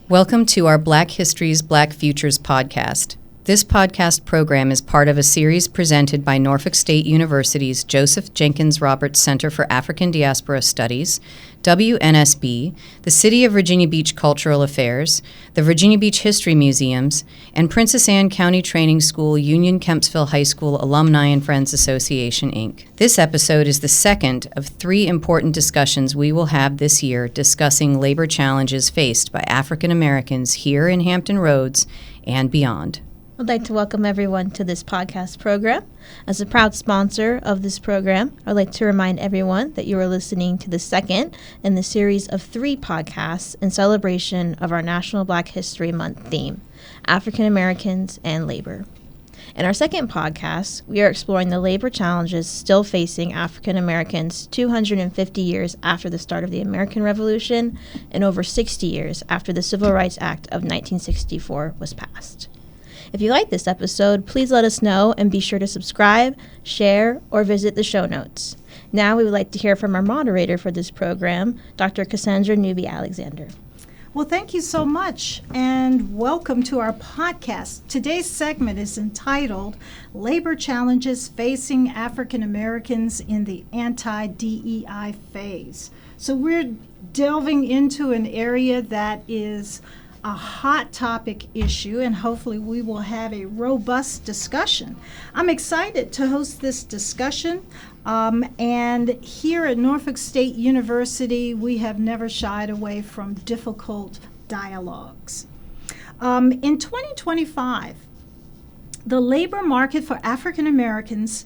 Welcome to our Black Histories, Black Futures podcast. This podcast program is part of a series presented by Norfolk State University's Joseph Jenkins Roberts Center for African Diaspora Studies, WNSB, the City of Virginia Beach Cultural Affairs, the Virginia Beach History Museums, and Princess Anne County Training School Union Kempsville High School Alumni and Friends Association, Inc. This episode is the second of three important discussions we will have this year discussing labor challenges faced by African Americans here in Hampton Roads and beyond. I'd like to welcome everyone to this podcast program. As a proud sponsor of this program, I'd like to remind everyone that you are listening to the second in the series of three podcasts in celebration of our National Black History Month theme, African Americans and Labor. In our second podcast, we are exploring the labor challenges still facing African Americans 250 years after the start of the American Revolution and over 60 years after the Civil Rights Act of 1964 was passed. If you like this episode, please let us know and be sure to subscribe, share, or visit the show notes. Now we would like to hear from our moderator for this program, Dr. Cassandra Newby-Alexander. Well, thank you so much, and welcome to our podcast. Today's segment is entitled Labor Challenges Facing African Americans in the Anti-DEI Phase. So we're delving into an area that is a hot topic issue, and hopefully we will have a robust discussion. I'm excited to host this discussion, and here at Norfolk State University, we have never shied away from difficult dialogues. In 2025, the labor market for African Americans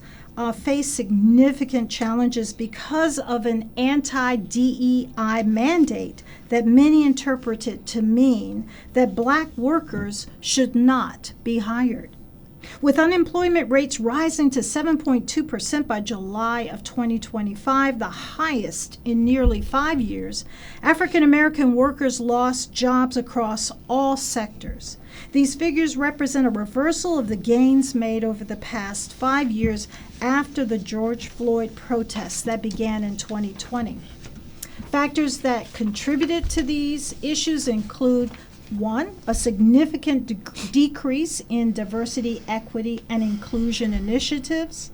face significant challenges because of an anti-DEI mandate that many interpreted to mean that black workers should not be hired. With unemployment rates rising to 7.2% by July of 2025, the highest in nearly 5 years, African American workers lost jobs across all sectors. These figures represent a reversal of the gains made over the past 5 years after the George Floyd protests that began in 2020. Factors that contributed to these issues include: 1, a significant decrease in diversity, equity, and inclusion initiatives,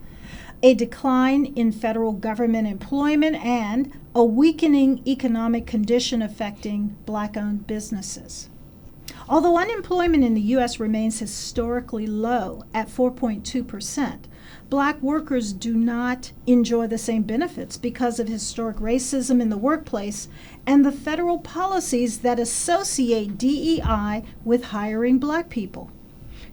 a decline in federal government employment, and a weakening economic condition affecting black-owned businesses. Although unemployment in the U.S. remains historically low at 4.2%, black workers do not enjoy the same benefits because of historic racism in the workplace and the federal policies that associate DEI with hiring black people.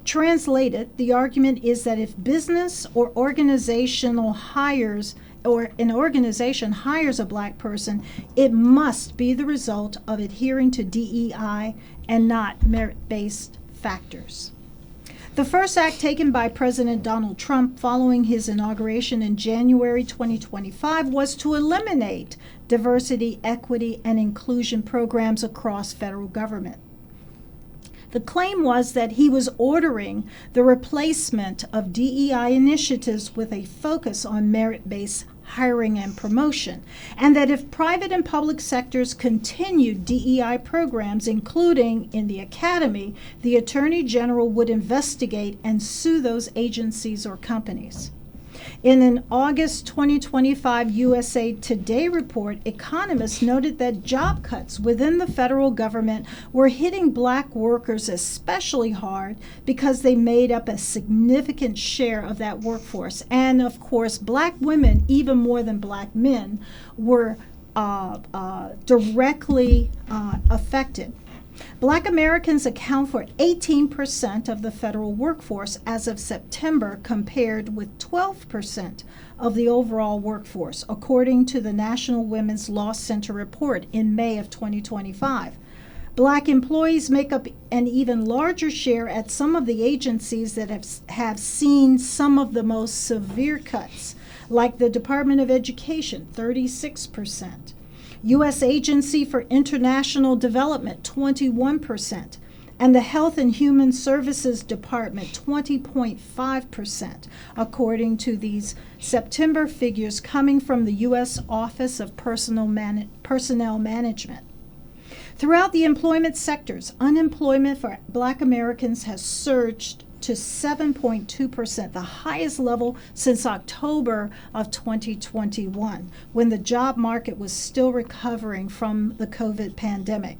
Translated, the argument is that if business or organizational hires or an organization hires a black person, it must be the result of adhering to DEI and not merit-based factors. The first act taken by President Donald Trump following his inauguration in January 2025 was to eliminate diversity, equity, and inclusion programs across federal government. The claim was that he was ordering the replacement of DEI initiatives with a focus on merit-based hiring and promotion, and that if private and public sectors continued DEI programs, including in the academy, the Attorney General would investigate and sue those agencies or companies. In an August 2025 USA Today report, economists noted that job cuts within the federal government were hitting black workers especially hard because they made up a significant share of that workforce. And of course, black women, even more than black men, were directly affected. Black Americans account for 18% of the federal workforce as of September, compared with 12% of the overall workforce, according to the National Women's Law Center report in May of 2025. Black employees make up an even larger share at some of the agencies that have seen some of the most severe cuts, like the Department of Education, 36%. U.S. Agency for International Development, 21%, and the Health and Human Services Department, 20.5%, according to these September figures coming from the U.S. Office of Personnel Management. Throughout the employment sectors, unemployment for Black Americans has surged to 7.2%, the highest level since October of 2021, when the job market was still recovering from the COVID pandemic.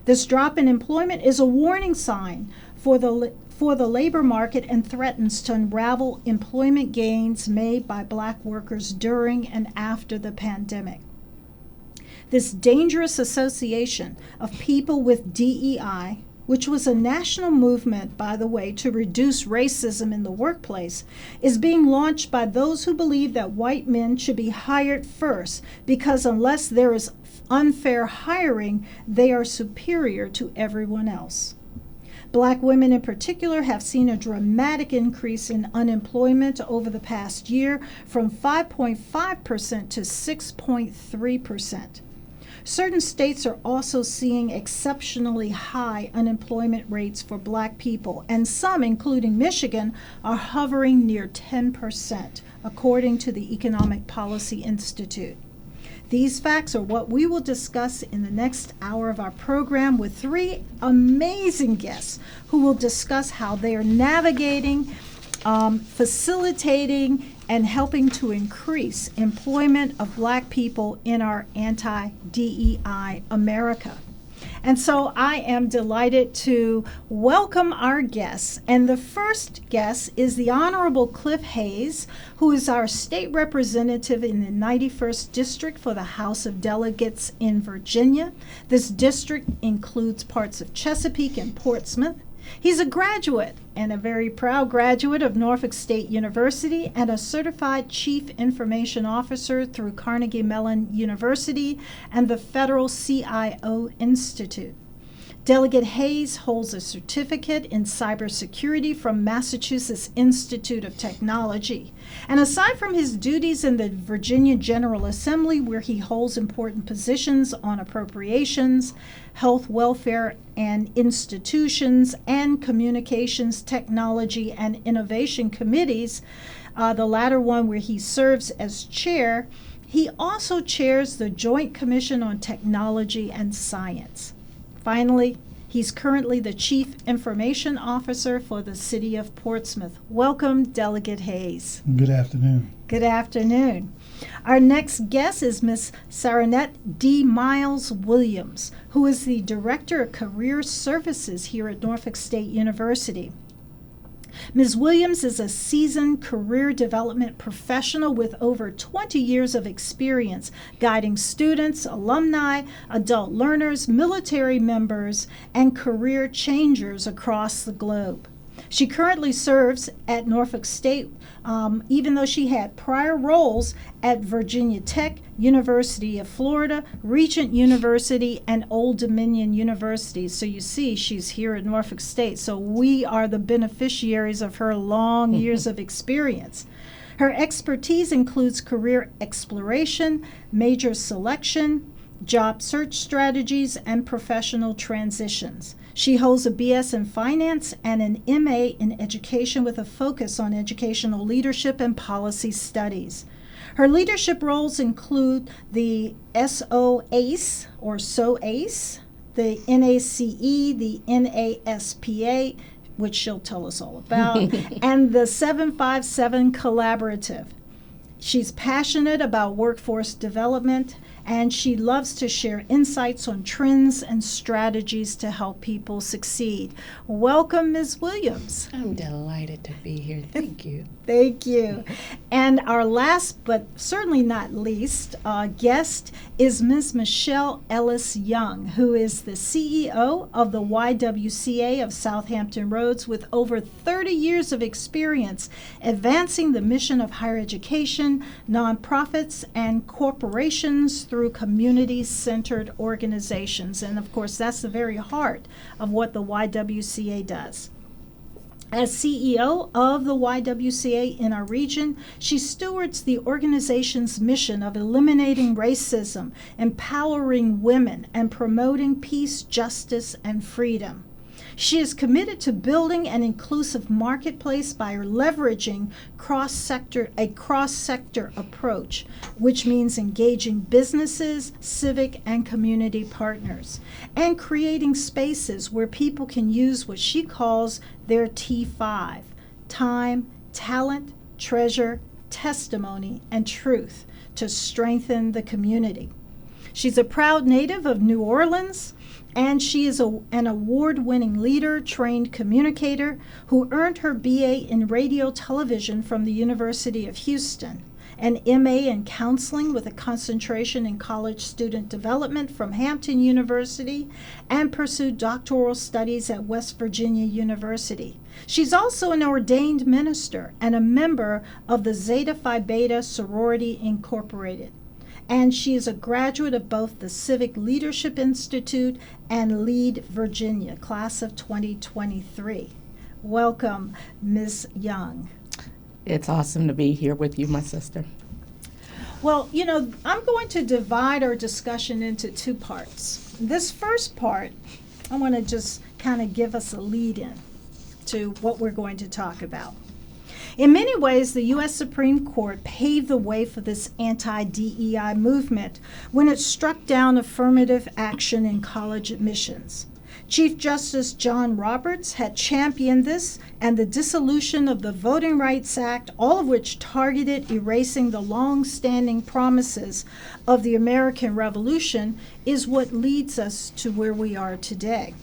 This drop in employment is a warning sign for the labor market and threatens to unravel employment gains made by Black workers during and after the pandemic. This dangerous association of people with DEI, which was a national movement, by the way, to reduce racism in the workplace, is being launched by those who believe that white men should be hired first because unless there is unfair hiring, they are superior to everyone else. Black women in particular have seen a dramatic increase in unemployment over the past year from 5.5% to 6.3%. Certain states are also seeing exceptionally high unemployment rates for Black people, and some, including Michigan, are hovering near 10%, according to the Economic Policy Institute. These facts are what we will discuss in the next hour of our program with three amazing guests who will discuss how they are navigating, facilitating, and helping to increase employment of Black people in our anti-DEI America. And so I am delighted to welcome our guests. And the first guest is the Honorable Cliff Hayes, who is our state representative in the 91st District for the House of Delegates in Virginia. This district includes parts of Chesapeake and Portsmouth. He's a graduate and a very proud graduate of Norfolk State University and a certified Chief Information Officer through Carnegie Mellon University and the Federal CIO Institute. Delegate Hayes holds a certificate in cybersecurity from Massachusetts Institute of Technology. And aside from his duties in the Virginia General Assembly, where he holds important positions on appropriations, health, welfare, and institutions, and communications, technology, and innovation committees, the latter one where he serves as chair, he also chairs the Joint Commission on Technology and Science. Finally, he's currently the Chief Information Officer for the City of Portsmouth. Welcome, Delegate Hayes. Good afternoon. Good afternoon. Our next guest is Ms. Saranette D. Miles Williams, who is the Director of Career Services here at Norfolk State University. Ms. Williams is a seasoned career development professional with over 20 years of experience guiding students, alumni, adult learners, military members, and career changers across the globe. She currently serves at Norfolk State, even though she had prior roles at Virginia Tech, University of Florida, Regent University, and Old Dominion University. So you see, she's here at Norfolk State. So we are the beneficiaries of her long years of experience. Her expertise includes career exploration, major selection, job search strategies, and professional transitions. She holds a BS in finance and an MA in education with a focus on educational leadership and policy studies. Her leadership roles include the SOACE, or SOACE, the NACE, the NASPA, which she'll tell us all about, and the 757 Collaborative. She's passionate about workforce development, and she loves to share insights on trends and strategies to help people succeed. Welcome, Ms. Williams. I'm delighted to be here. Thank you. Thank you. And our last, but certainly not least, guest is Ms. Michelle Ellis Young, who is the CEO of the YWCA of Southampton Roads with over 30 years of experience advancing the mission of higher education, nonprofits, and corporations through community-centered organizations. And of course, that's the very heart of what the YWCA does. As CEO of the YWCA in our region, she stewards the organization's mission of eliminating racism, empowering women, and promoting peace, justice, and freedom. She is committed to building an inclusive marketplace by leveraging a cross-sector approach, which means engaging businesses, civic, and community partners, and creating spaces where people can use what she calls their T5: time, talent, treasure, testimony, and truth to strengthen the community. She's a proud native of New Orleans, and she is an award-winning leader, trained communicator who earned her BA in radio television from the University of Houston, an MA in counseling with a concentration in college student development from Hampton University, and pursued doctoral studies at West Virginia University. She's also an ordained minister and a member of the Zeta Phi Beta Sorority Incorporated. And she is a graduate of both the Civic Leadership Institute and Lead Virginia, class of 2023. Welcome, Ms. Young. It's awesome to be here with you, my sister. Well, I'm going to divide our discussion into two parts. This first part, I want to just kind of give us a lead-in to what we're going to talk about. In many ways, the U.S. Supreme Court paved the way for this anti-DEI movement when it struck down affirmative action in college admissions. Chief Justice John Roberts had championed this, and the dissolution of the Voting Rights Act, all of which targeted erasing the long-standing promises of the American Revolution, is what leads us to where we are today.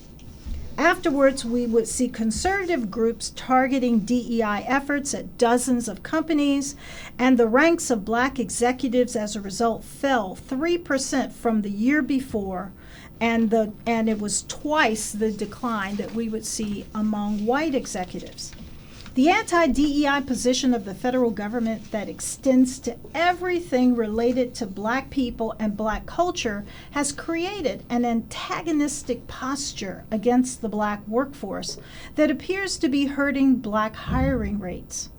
Afterwards, we would see conservative groups targeting DEI efforts at dozens of companies, and the ranks of black executives as a result fell 3% from the year before, and it was twice the decline that we would see among white executives. The anti-DEI position of the federal government that extends to everything related to black people and black culture has created an antagonistic posture against the black workforce that appears to be hurting black hiring rates.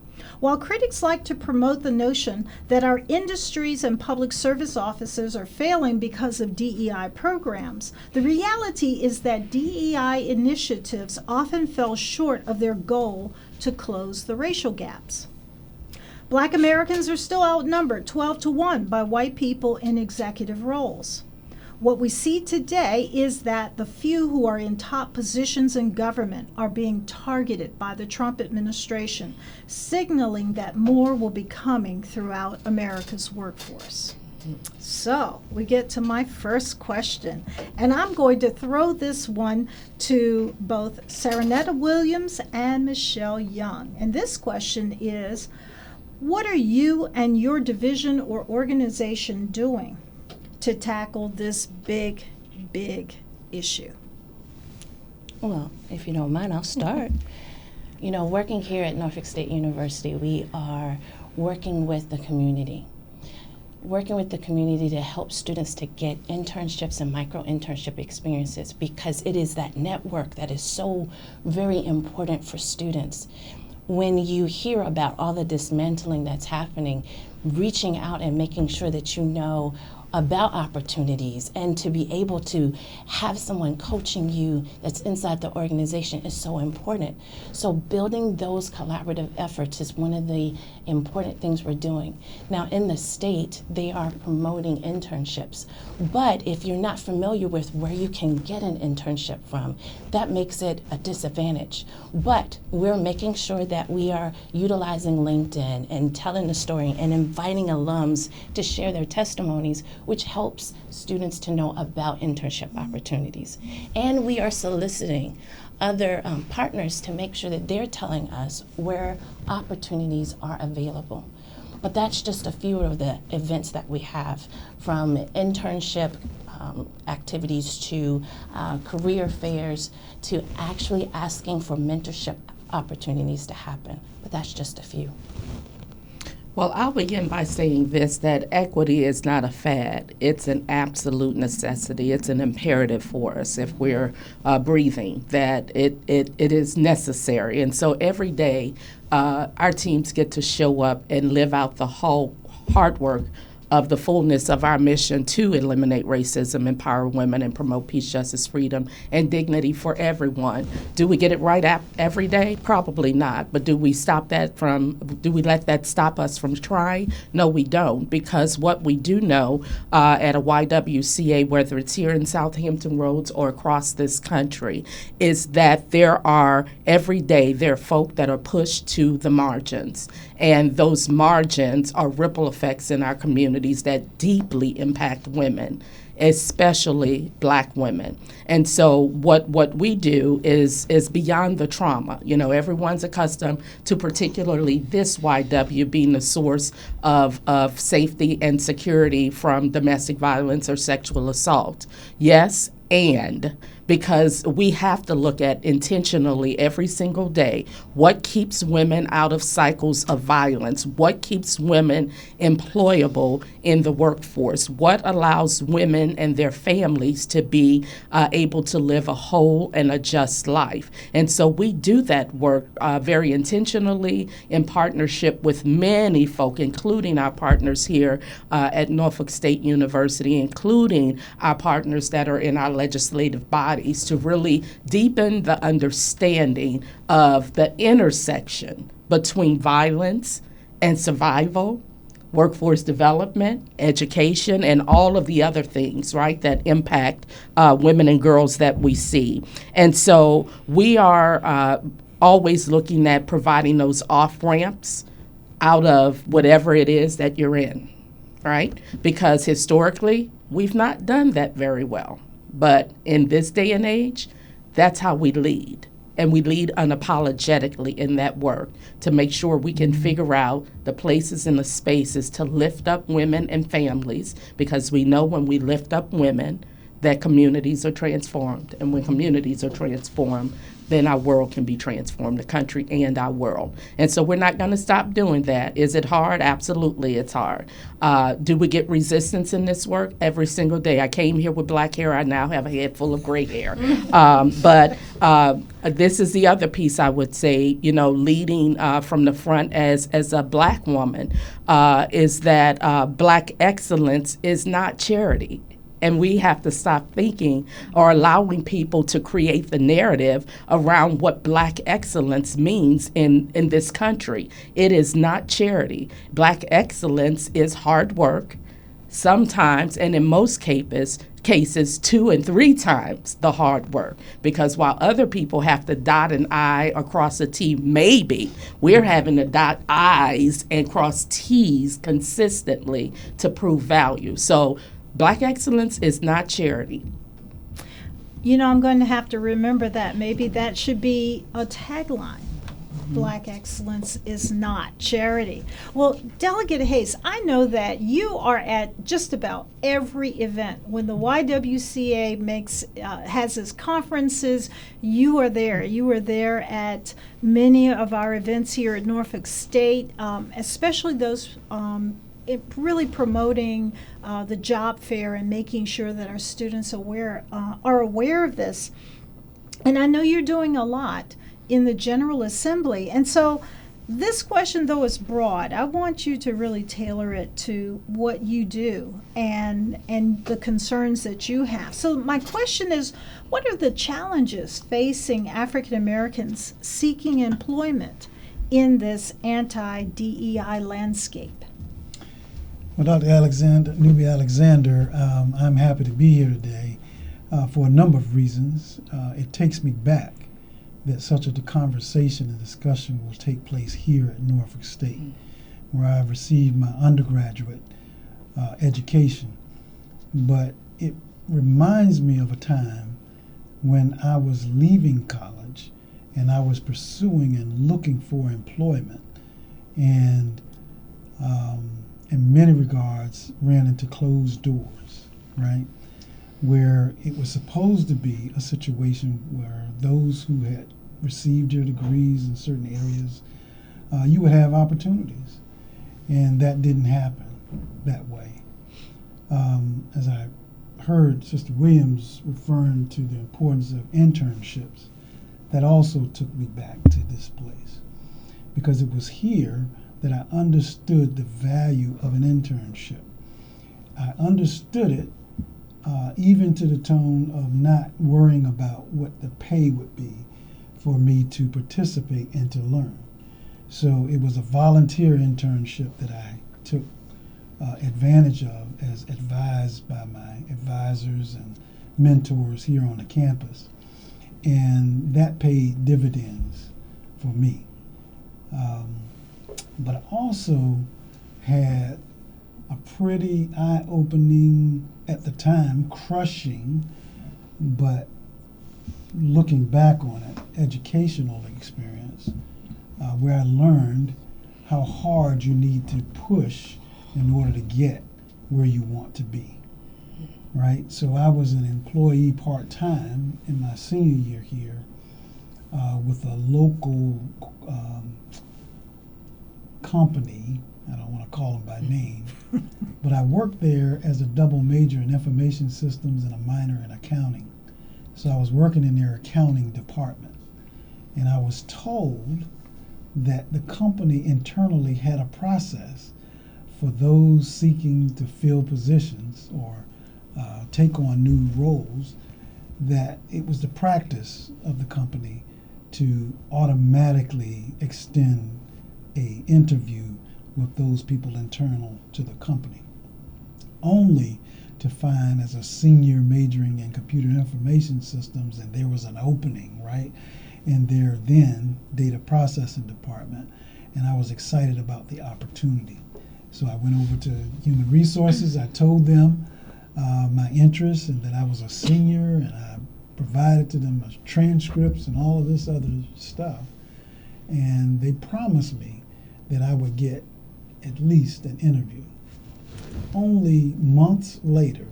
While critics like to promote the notion that our industries and public service offices are failing because of DEI programs, the reality is that DEI initiatives often fell short of their goal to close the racial gaps. Black Americans are still outnumbered 12-1 by white people in executive roles. What we see today is that the few who are in top positions in government are being targeted by the Trump administration, signaling that more will be coming throughout America's workforce. So we get to my first question, and I'm going to throw this one to both Saranette Williams and Michelle Young. And this question is, what are you and your division or organization doing to tackle this big, big issue? Well, if you don't mind, I'll start. Working here at Norfolk State University, we are working with the community to help students to get internships and micro-internship experiences, because it is that network that is so very important for students. When you hear about all the dismantling that's happening, reaching out and making sure that you know about opportunities and to be able to have someone coaching you that's inside the organization is so important. So building those collaborative efforts is one of the important things we're doing. Now in the state, they are promoting internships, but if you're not familiar with where you can get an internship from, that makes it a disadvantage. But we're making sure that we are utilizing LinkedIn and telling the story and inviting alums to share their testimonies, which helps students to know about internship opportunities. And we are soliciting other partners to make sure that they're telling us where opportunities are available. But that's just a few of the events that we have, from internship activities to career fairs to actually asking for mentorship opportunities to happen. But that's just a few. Well, I'll begin by saying this, that equity is not a fad. It's an absolute necessity. It's an imperative for us if we're breathing, that it is necessary. And so every day, our teams get to show up and live out the whole hard work of the fullness of our mission to eliminate racism, empower women, and promote peace, justice, freedom, and dignity for everyone. Do we get it right every day? Probably not. But do we let that stop us from trying? No, we don't, because what we do know at a YWCA, whether it's here in Southampton Roads or across this country, is that every day there are folk that are pushed to the margins. And those margins are ripple effects in our communities that deeply impact women, especially Black women. And so what we do is beyond the trauma. You know, everyone's accustomed to particularly this YW being the source of safety and security from domestic violence or sexual assault. Yes, and because we have to look at intentionally every single day what keeps women out of cycles of violence, what keeps women employable in the workforce, what allows women and their families to be able to live a whole and a just life. And so we do that work very intentionally in partnership with many folk, including our partners here at Norfolk State University, including our partners that are in our legislative bodies, to really deepen the understanding of the intersection between violence and survival, workforce development, education, and all of the other things, right, that impact women and girls that we see. And so we are always looking at providing those off-ramps out of whatever it is that you're in, right? Because historically, we've not done that very well. But in this day and age, that's how we lead. And we lead unapologetically in that work to make sure we can figure out the places and the spaces to lift up women and families, because we know when we lift up women that communities are transformed. And when communities are transformed, then our world can be transformed, the country and our world. And so we're not going to stop doing that. Is it hard? Absolutely, it's hard. Do we get resistance in this work? Every single day. I came here with black hair. I now have a head full of gray hair. But this is the other piece I would say, you know, leading from the front as a Black woman, is that Black excellence is not charity. And we have to stop thinking or allowing people to create the narrative around what Black excellence means in this country. It is not charity. Black excellence is hard work, sometimes, and in most cases, 2 and 3 times the hard work. Because while other people have to dot an I or cross a T, maybe, we're having to dot I's and cross T's consistently to prove value. So Black excellence is not charity. You know, I'm going to have to remember that. Maybe that should be a tagline. Black excellence is not charity. Well, Delegate Hayes, I know that you are at just about every event. When the YWCA has its conferences, you are there. You are there at many of our events here at Norfolk State, especially those really promoting the job fair and making sure that our students are aware of this. And I know you're doing a lot in the General Assembly. And so this question, though, is broad. I want you to really tailor it to what you do and the concerns that you have. So my question is, what are the challenges facing African Americans seeking employment in this anti-DEI landscape? Well, Dr. Newby-Alexander, I'm happy to be here today for a number of reasons. It takes me back that such a conversation and discussion will take place here at Norfolk State, where I've received my undergraduate education. But it reminds me of a time when I was leaving college and I was pursuing and looking for employment, and in many regards ran into closed doors, right? Where it was supposed to be a situation where those who had received your degrees in certain areas, you would have opportunities. And that didn't happen that way. As I heard Sister Williams referring to the importance of internships, that also took me back to this place. Because it was here that I understood the value of an internship. I understood it, even to the tone of not worrying about what the pay would be for me to participate and to learn. So it was a volunteer internship that I took advantage of as advised by my advisors and mentors here on the campus. And that paid dividends for me. But I also had a pretty eye-opening, at the time, crushing, but looking back on it, educational experience, where I learned how hard you need to push in order to get where you want to be, right? So I was an employee part-time in my senior year here with a local company. I don't want to call them by name, but I worked there as a double major in information systems and a minor in accounting. So I was working in their accounting department, and I was told that the company internally had a process for those seeking to fill positions or take on new roles, that it was the practice of the company to automatically extend a interview with those people internal to the company, only to find as a senior majoring in computer information systems, and there was an opening, right, in their then data processing department, and I was excited about the opportunity. So I went over to Human Resources. I told them my interest and that I was a senior, and I provided to them transcripts and all of this other stuff, and they promised me that I would get at least an interview. Only months later,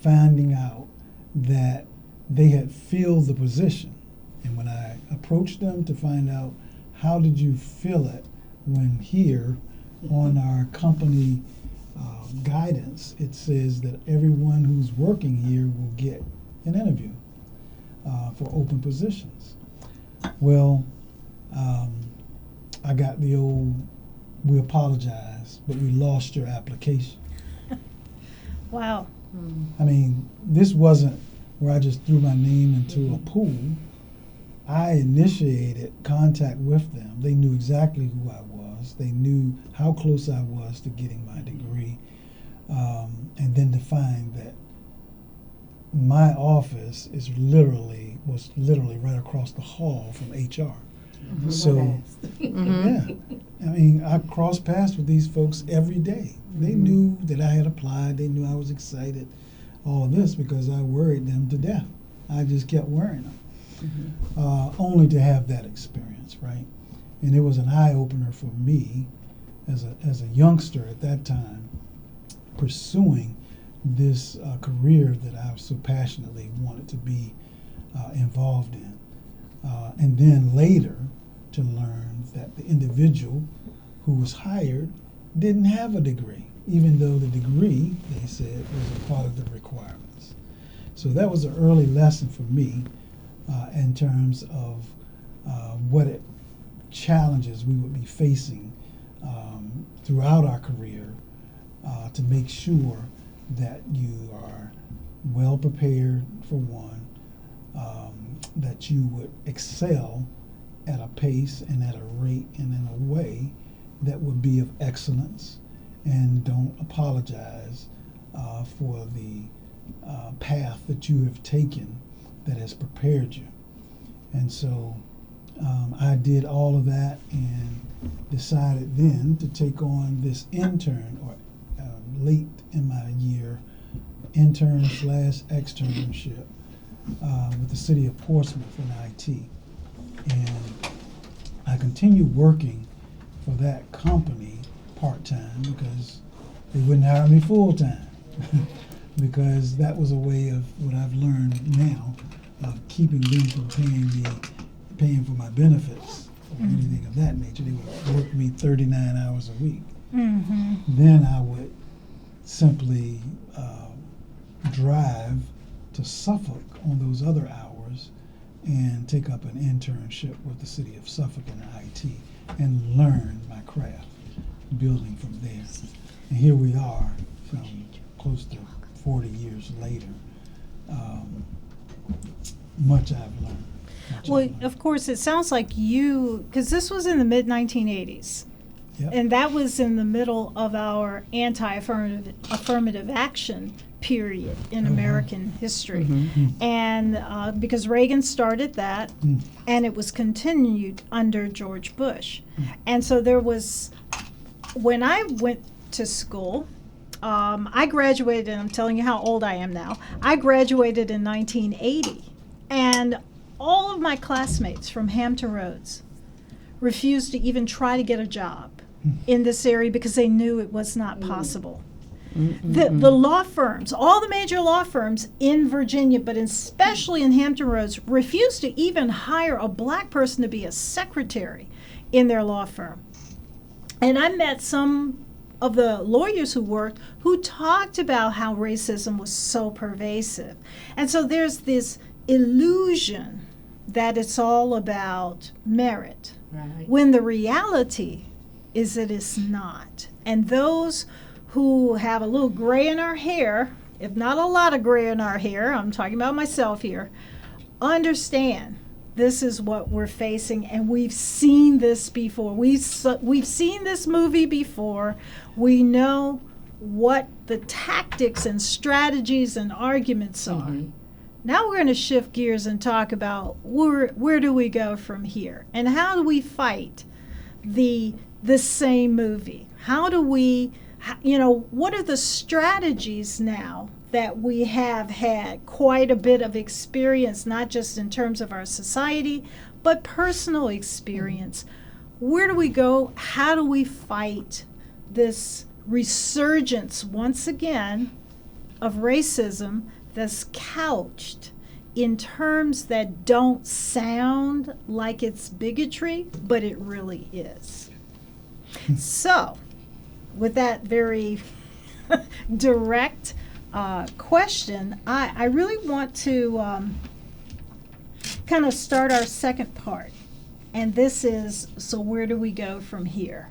finding out that they had filled the position. And when I approached them to find out, how did you fill it, when here on our company guidance, it says that everyone who's working here will get an interview for open positions. Well, I got the old, we apologize, but we lost your application. Wow. I mean, this wasn't where I just threw my name into a pool. I initiated contact with them. They knew exactly who I was. They knew how close I was to getting my degree. And then to find that my office was literally right across the hall from HR. Mm-hmm. So, yeah, I mean, I crossed paths with these folks every day. They knew that I had applied. They knew I was excited. All of this because I worried them to death. I just kept worrying them. Only to have that experience, right? And it was an eye-opener for me as a youngster at that time, pursuing this career that I so passionately wanted to be involved in. And then later to learn that the individual who was hired didn't have a degree, even though the degree, they said, was a part of the requirements. So that was an early lesson for me in terms of what challenges we would be facing throughout our career to make sure that you are well prepared for one, that you would excel at a pace and at a rate and in a way that would be of excellence, and don't apologize for the path that you have taken that has prepared you. And so I did all of that and decided then to take on this intern, or late in my year, intern/externship with the city of Portsmouth in IT. And I continued working for that company part-time because they wouldn't hire me full-time because that was a way of what I've learned now of keeping them from paying for my benefits or anything of that nature. They would work me 39 hours a week. Mm-hmm. Then I would simply drive to Suffolk on those other hours and take up an internship with the city of Suffolk in IT and learn my craft, building from there. And here we are from close to 40 years later, much I've learned. Well, of course, it sounds like you, because this was in the mid-1980s, Yep. and that was in the middle of our anti-affirmative action period in American history. And because Reagan started that, and it was continued under George Bush. And so there was, when I went to school, I graduated, and I'm telling you how old I am now. I graduated in 1980, and all of my classmates from Hampton Roads refused to even try to get a job in this area because they knew it was not possible. The law firms, all the major law firms in Virginia, but especially in Hampton Roads, refused to even hire a black person to be a secretary in their law firm. And I met some of the lawyers who worked who talked about how racism was so pervasive. And so there's this illusion that it's all about merit, Right. when the reality is that it's not. And those who have a little gray in our hair, if not a lot of gray in our hair, I'm talking about myself here, understand this is what we're facing, and we've seen this before. We've seen this movie before. We know what the tactics and strategies and arguments are. Now we're going to shift gears and talk about where do we go from here, and how do we fight the same movie? How do we, what are the strategies now that we have had quite a bit of experience, not just in terms of our society, but personal experience? Where do we go? How do we fight this resurgence once again of racism that's couched in terms that don't sound like it's bigotry, but it really is? So, with that very direct question, I really want to kind of start our second part. And this is, so where do we go from here?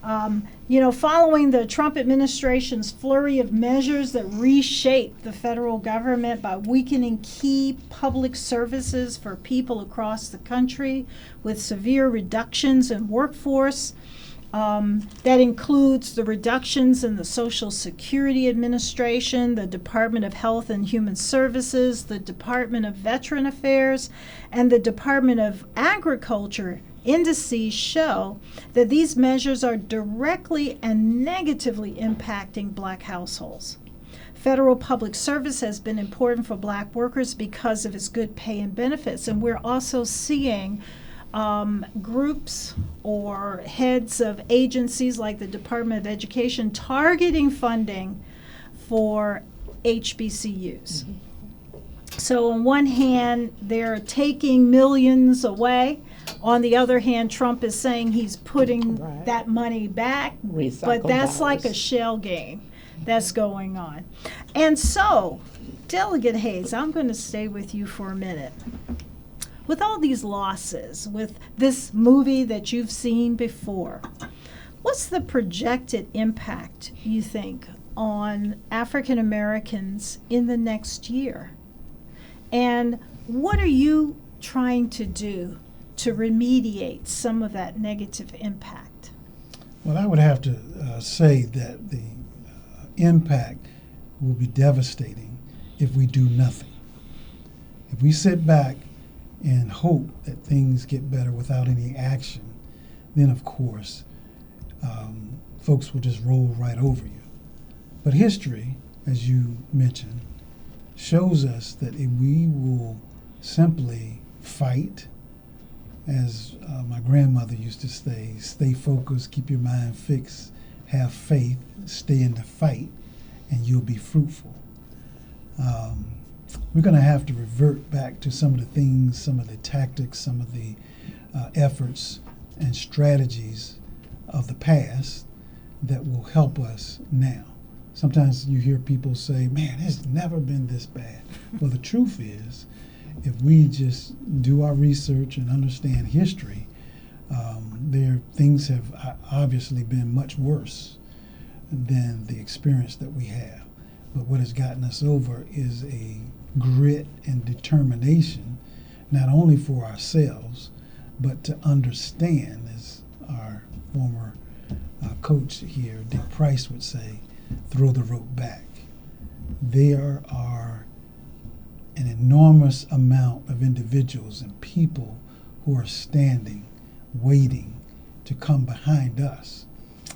Following the Trump administration's flurry of measures that reshape the federal government by weakening key public services for people across the country with severe reductions in workforce, that includes the reductions in the Social Security Administration, the Department of Health and Human Services, the Department of Veteran Affairs, and the Department of Agriculture. Indices show that these measures are directly and negatively impacting black households. Federal public service has been important for black workers because of its good pay and benefits, and we're also seeing groups or heads of agencies like the Department of Education targeting funding for HBCUs. So on one hand, they're taking millions away. On the other hand, Trump is saying he's putting that money back, but that's like a shell game that's going on. And so, Delegate Hayes, I'm going to stay with you for a minute. With all these losses, with this movie that you've seen before, what's the projected impact, you think, on African Americans in the next year? And what are you trying to do to remediate some of that negative impact? Well, I would have to say that the impact will be devastating if we do nothing. If we sit back and hope that things get better without any action, then of course folks will just roll right over you. But history, as you mentioned, shows us that if we will simply fight, as my grandmother used to say, stay focused, keep your mind fixed, have faith, stay in the fight, and you'll be fruitful. We're going to have to revert back to some of the things, some of the tactics, some of the efforts and strategies of the past that will help us now. Sometimes you hear people say, man, it's never been this bad. Well, the truth is, if we just do our research and understand history, things have obviously been much worse than the experience that we have. but what has gotten us over is a grit and determination, not only for ourselves, but to understand, as our former coach here, Dick Price, would say, throw the rope back. There are an enormous amount of individuals and people who are standing, waiting to come behind us.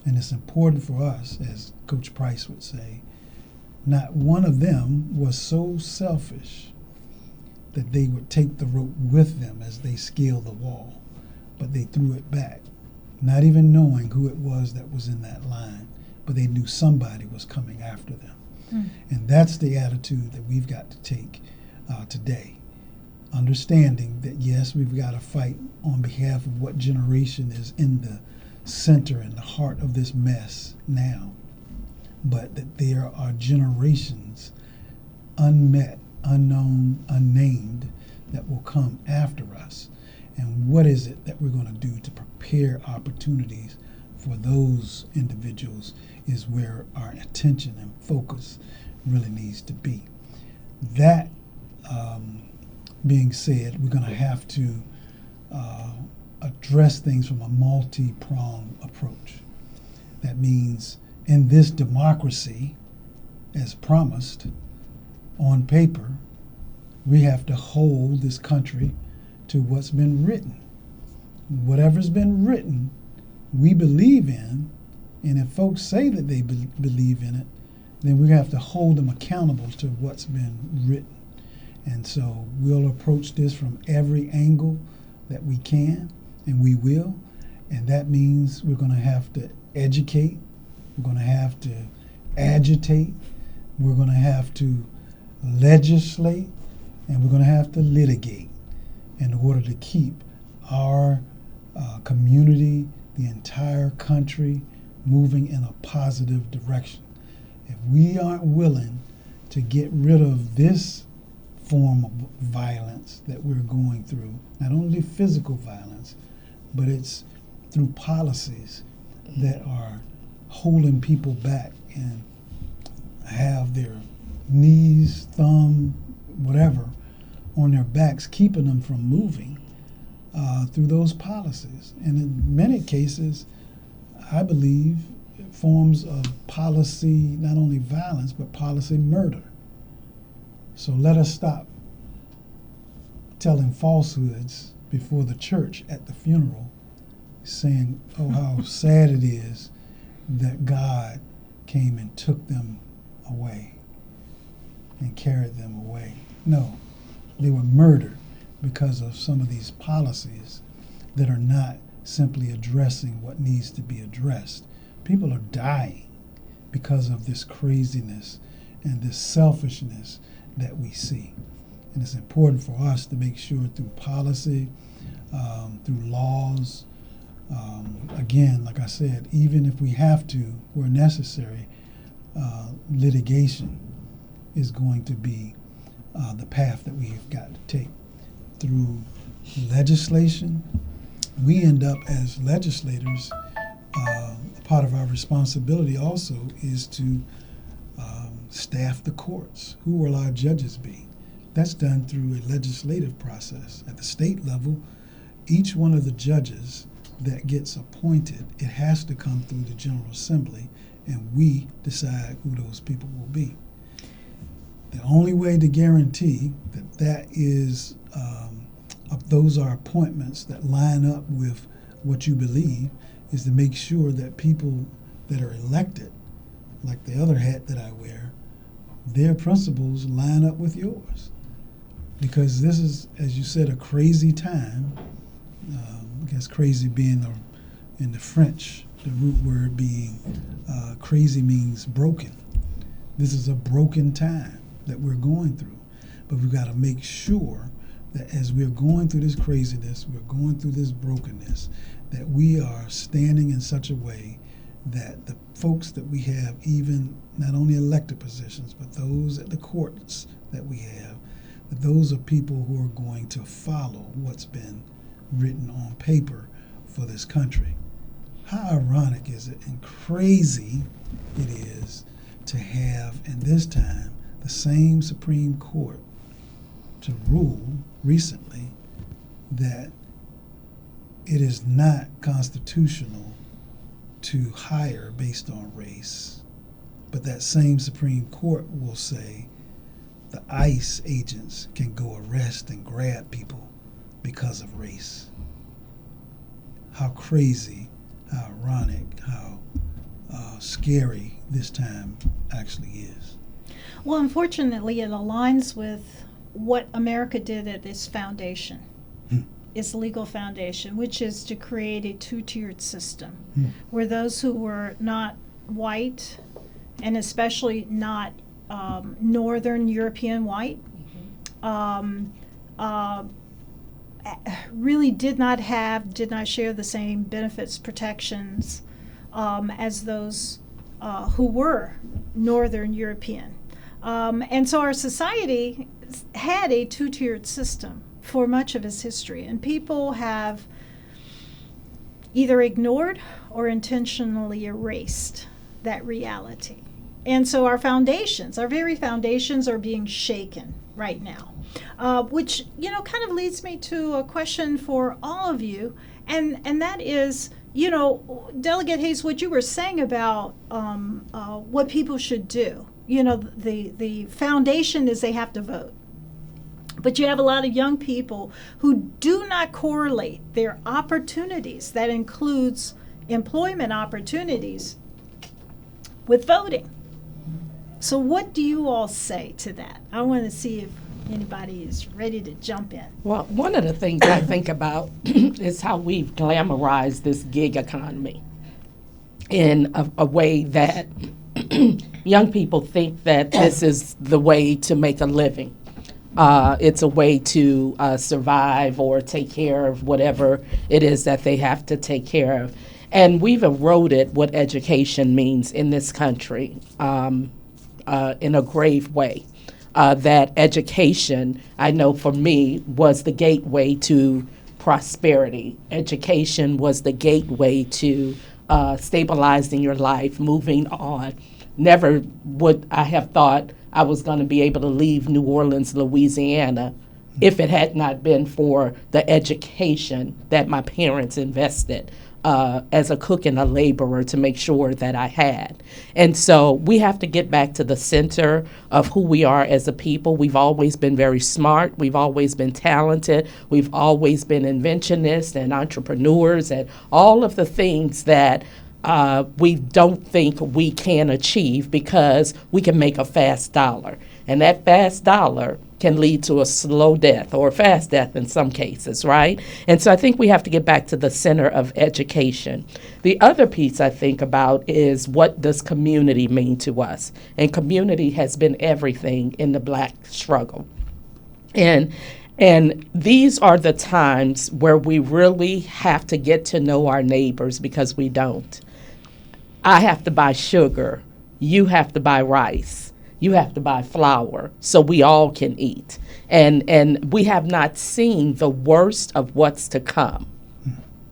And it's important for us, as Coach Price would say, not one of them was so selfish that they would take the rope with them as they scaled the wall, but they threw it back, not even knowing who it was that was in that line, but they knew somebody was coming after them. And that's the attitude that we've got to take today, understanding that, yes, we've got to fight on behalf of what generation is in the center and the heart of this mess now, but that there are generations unmet, unknown, unnamed that will come after us. And what is it that we're going to do to prepare opportunities for those individuals is where our attention and focus really needs to be. That being said, we're going to have to address things from a multi-pronged approach. That means in this democracy, as promised on paper, we have to hold this country to what's been written. Whatever's been written, we believe in, and if folks say that they believe in it, then we have to hold them accountable to what's been written. And so we'll approach this from every angle that we can, and we will. And that means we're going to have to educate, we're going to have to agitate, we're going to have to legislate, and we're going to have to litigate in order to keep our community, the entire country, moving in a positive direction. If we aren't willing to get rid of this form of violence that we're going through, not only physical violence, but it's through policies that are holding people back and have their knees, thumb, whatever, on their backs, keeping them from moving through those policies. And in many cases, I believe, forms of policy, not only violence, but policy murder. So let us stop telling falsehoods before the church at the funeral, saying, oh, how sad it is that God came and took them away and carried them away. No, they were murdered because of some of these policies that are not simply addressing what needs to be addressed. People are dying because of this craziness and this selfishness that we see. And it's important for us to make sure through policy, through laws, again, like I said, even if we have to, where necessary, litigation is going to be the path that we've got to take. Through legislation, we end up as legislators, part of our responsibility also is to staff the courts. Who will our judges be? That's done through a legislative process. At the state level, each one of the judges that gets appointed, it has to come through the General Assembly, and we decide who those people will be. The only way to guarantee that that is those are appointments that line up with what you believe is to make sure that people that are elected, like the other hat that I wear, their principles line up with yours. Because this is, as you said, a crazy time. I guess crazy being in the French, the root word being crazy means broken. This is a broken time that we're going through. But we've got to make sure that as we're going through this craziness, we're going through this brokenness, that we are standing in such a way that the folks that we have, even not only elected positions, but those at the courts that we have, that those are people who are going to follow what's been written on paper for this country. How ironic is it and crazy it is to have, in this time, the same Supreme Court to rule recently that it is not constitutional to hire based on race, but that same Supreme Court will say the ICE agents can go arrest and grab people because of race. How crazy, how ironic, how scary this time actually is. Well, unfortunately, it aligns with what America did at its foundation, its legal foundation, which is to create a two-tiered system where those who were not white, and especially not Northern European white, really did not share the same benefits, protections as those who were Northern European. And so our society had a two-tiered system for much of its history, and people have either ignored or intentionally erased that reality. And so our foundations, our very foundations, are being shaken right now, which, kind of leads me to a question for all of you, and that is, Delegate Hayes, what you were saying about what people should do. The foundation is they have to vote. But you have a lot of young people who do not correlate their opportunities, that includes employment opportunities, with voting. So what do you all say to that? I want to see if anybody is ready to jump in. Well, one of the things I think about is how we've glamorized this gig economy in a way that young people think that this is the way to make a living. It's a way to survive or take care of whatever it is that they have to take care of. And we've eroded what education means in this country in a grave way. That education, I know for me, was the gateway to prosperity. Education was the gateway to stabilizing your life, moving on. Never would I have thought I was going to be able to leave New Orleans, Louisiana, if it had not been for the education that my parents invested as a cook and a laborer to make sure that I had. And so we have to get back to the center of who we are as a people. We've always been very smart. We've always been talented. We've always been inventionists and entrepreneurs and all of the things that we don't think we can achieve because we can make a fast dollar. And that fast dollar can lead to a slow death or a fast death in some cases, right? And so I think we have to get back to the center of education. The other piece I think about is, what does community mean to us? And community has been everything in the Black struggle. And these are the times where we really have to get to know our neighbors, because we don't. I have to buy sugar. You have to buy rice. You have to buy flour so we all can eat. And we have not seen the worst of what's to come,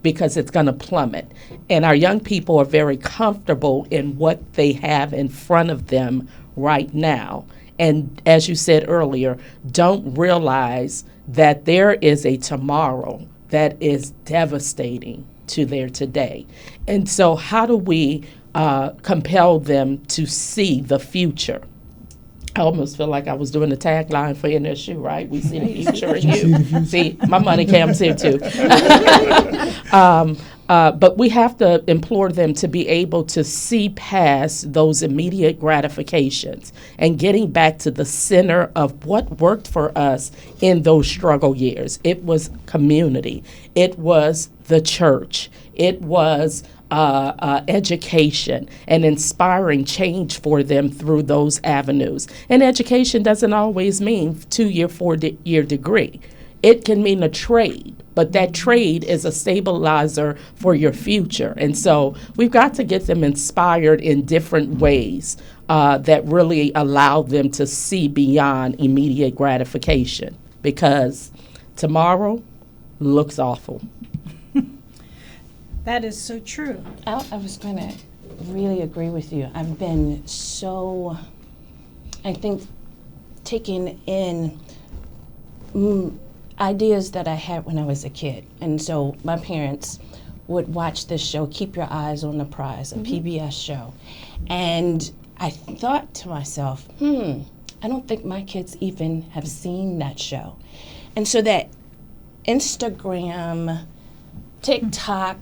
because it's going to plummet. And our young people are very comfortable in what they have in front of them right now. And as you said earlier, don't realize that there is a tomorrow that is devastating to their today. And so how do we compel them to see the future? I almost feel like I was doing the tagline for NSU, right? We see the future in you. See, my money comes here too. But we have to implore them to be able to see past those immediate gratifications and getting back to the center of what worked for us in those struggle years. It was community. It was the church. It was education and inspiring change for them through those avenues. And education doesn't always mean 2-year, 4-year degree. It can mean a trade, but that trade is a stabilizer for your future. And so we've got to get them inspired in different ways that really allow them to see beyond immediate gratification, because tomorrow looks awful. That is so true. I was going to really agree with you. I've been so, I think, taking in ideas that I had when I was a kid. And so my parents would watch this show, Keep Your Eyes on the Prize, a PBS show. And I thought to myself, I don't think my kids even have seen that show. And so that Instagram, TikTok,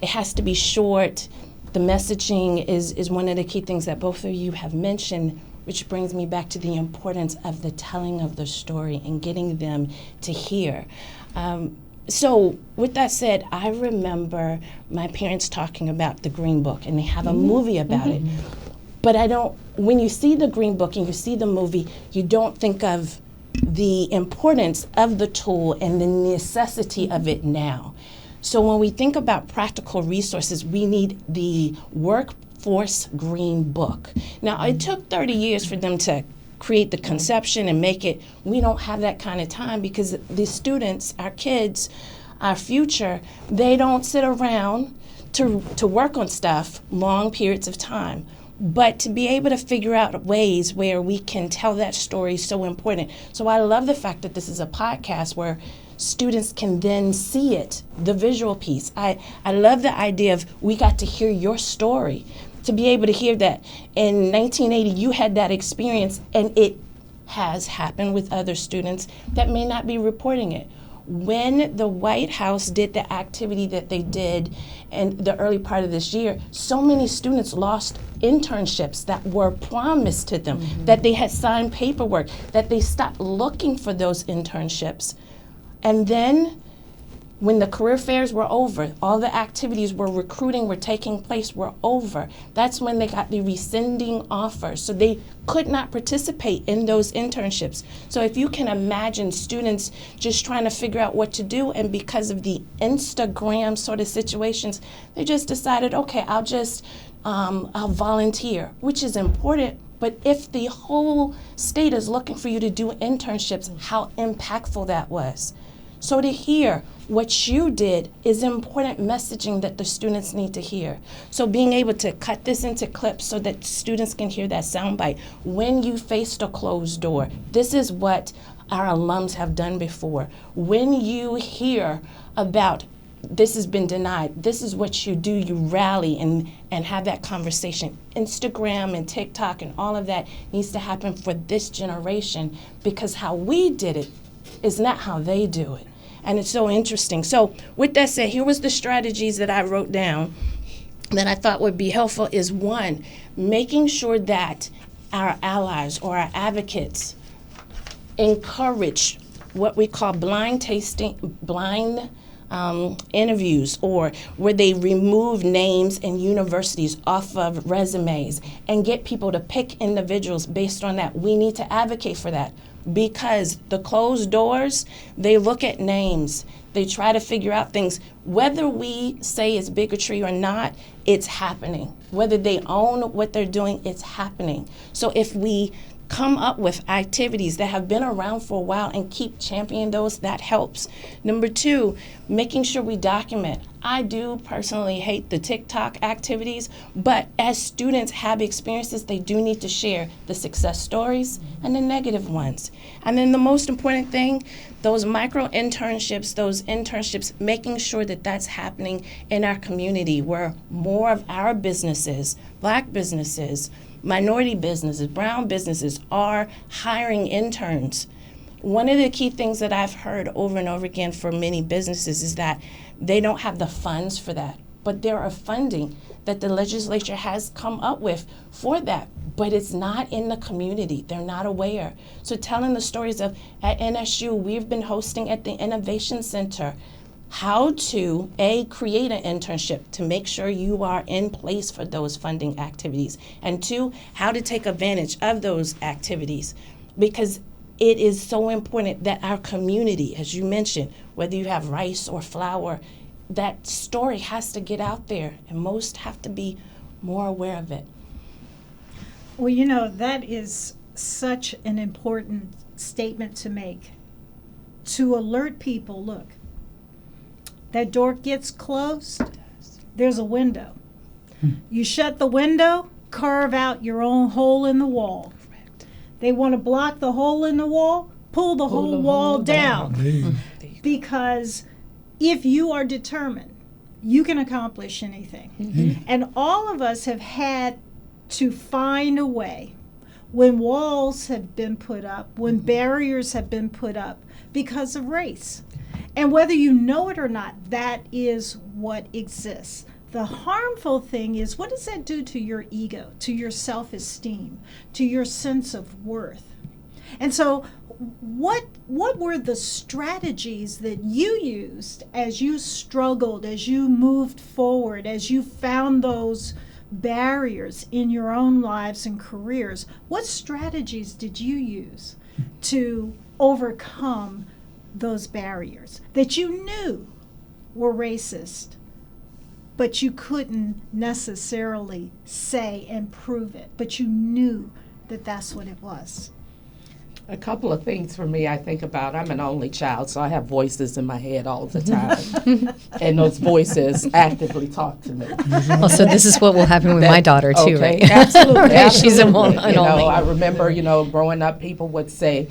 it has to be short. The messaging is one of the key things that both of you have mentioned, which brings me back to the importance of the telling of the story and getting them to hear. So with that said, I remember my parents talking about the Green Book, and they have a movie about it. But when you see the Green Book and you see the movie, you don't think of the importance of the tool and the necessity of it now. So when we think about practical resources, we need the Workforce Green Book. Now, it took 30 years for them to create the conception and make it. We don't have that kind of time because the students, our kids, our future, they don't sit around to work on stuff long periods of time. But to be able to figure out ways where we can tell that story is so important. So I love the fact that this is a podcast where students can then see it, the visual piece. I love the idea of we got to hear your story, to be able to hear that in 1980 you had that experience, and it has happened with other students that may not be reporting it. When the White House did the activity that they did in the early part of this year, so many students lost internships that were promised to them, that they had signed paperwork, that they stopped looking for those internships. And then when the career fairs were over, all the activities where recruiting were taking place were over, that's when they got the rescinding offers. So they could not participate in those internships. So if you can imagine students just trying to figure out what to do, and because of the Instagram sort of situations, they just decided, okay, I'll volunteer, which is important. But if the whole state is looking for you to do internships, how impactful that was. So to hear what you did is important messaging that the students need to hear. So being able to cut this into clips so that students can hear that soundbite. When you faced a closed door, this is what our alums have done before. When you hear about this has been denied, this is what you do, you rally and have that conversation. Instagram and TikTok and all of that needs to happen for this generation, because how we did it is not how they do it. And it's so interesting. So with that said, here was the strategies that I wrote down that I thought would be helpful is, one, making sure that our allies or our advocates encourage what we call blind interviews, or where they remove names and universities off of resumes and get people to pick individuals based on that. We need to advocate for that, because the closed doors, they look at names, they try to figure out things. Whether we say it's bigotry or not, it's happening. Whether they own what they're doing, it's happening. So if we come up with activities that have been around for a while and keep championing those, that helps. Number two, making sure we document. I do personally hate the TikTok activities, but as students have experiences, they do need to share the success stories and the negative ones. And then the most important thing, those micro internships, making sure that that's happening in our community, where more of our businesses, Black businesses, minority businesses, brown businesses are hiring interns. One of the key things that I've heard over and over again for many businesses is that they don't have the funds for that. But there are funding that the legislature has come up with for that, but it's not in the community. They're not aware. So telling the stories of, at NSU, we've been hosting at the Innovation Center how to, create an internship to make sure you are in place for those funding activities, and two, how to take advantage of those activities, because it is so important that our community, as you mentioned, whether you have rice or flour, that story has to get out there, and most have to be more aware of it. Well, you know, that is such an important statement to make, to alert people, look, that door gets closed, there's a window. You shut the window, carve out your own hole in the wall. Correct. They want to block the hole in the wall, pull the whole wall down. There you go. Because if you are determined, you can accomplish anything. And all of us have had to find a way when walls have been put up, when barriers have been put up because of race. And whether you know it or not, that is what exists. The harmful thing is, what does that do to your ego, to your self-esteem, to your sense of worth? And so what were the strategies that you used as you struggled, as you moved forward, as you found those barriers in your own lives and careers? What strategies did you use to overcome those barriers that you knew were racist, but you couldn't necessarily say and prove it, but you knew that that's what it was? A couple of things for me I think about. I'm an only child, so I have voices in my head all the time. And those voices actively talk to me. Well, so this is what will happen with my daughter, too, Okay, right? absolutely. She's an absolutely. only. I remember, growing up, people would say,